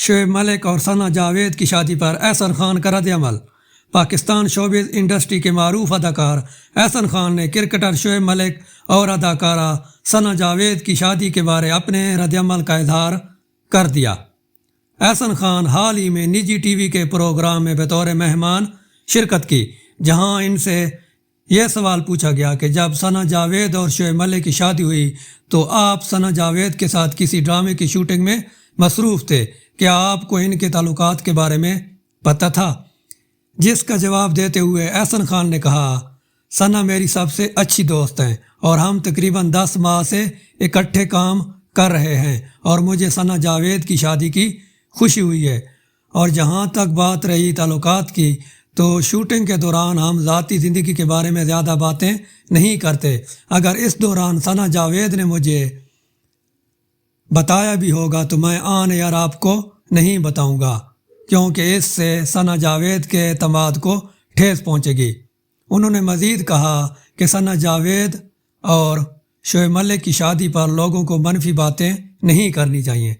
شعیب ملک اور ثنا جاوید کی شادی پر احسن خان کا رد عمل۔ پاکستان شوبز انڈسٹری کے معروف اداکار احسن خان نے کرکٹر شعیب ملک اور اداکارہ ثنا جاوید کی شادی کے بارے اپنے رد عمل کا اظہار کر دیا۔ احسن خان حال ہی میں نجی ٹی وی کے پروگرام میں بطور مہمان شرکت کی، جہاں ان سے یہ سوال پوچھا گیا کہ جب ثنا جاوید اور شعیب ملک کی شادی ہوئی تو آپ ثنا جاوید کے ساتھ کسی ڈرامے کی شوٹنگ میں مصروف تھے، کیا آپ کو ان کے تعلقات کے بارے میں پتہ تھا؟ جس کا جواب دیتے ہوئے احسن خان نے کہا، ثنا میری سب سے اچھی دوست ہیں اور ہم تقریباً 10 ماہ سے اکٹھے کام کر رہے ہیں اور مجھے ثنا جاوید کی شادی کی خوشی ہوئی ہے۔ اور جہاں تک بات رہی تعلقات کی، تو شوٹنگ کے دوران ہم ذاتی زندگی کے بارے میں زیادہ باتیں نہیں کرتے۔ اگر اس دوران ثنا جاوید نے مجھے بتایا بھی ہوگا تو میں آن ایئر آپ کو نہیں بتاؤں گا، کیونکہ اس سے ثنا جاوید کے اعتماد کو ٹھیس پہنچے گی۔ انہوں نے مزید کہا کہ ثنا جاوید اور شعیب ملک کی شادی پر لوگوں کو منفی باتیں نہیں کرنی چاہیے۔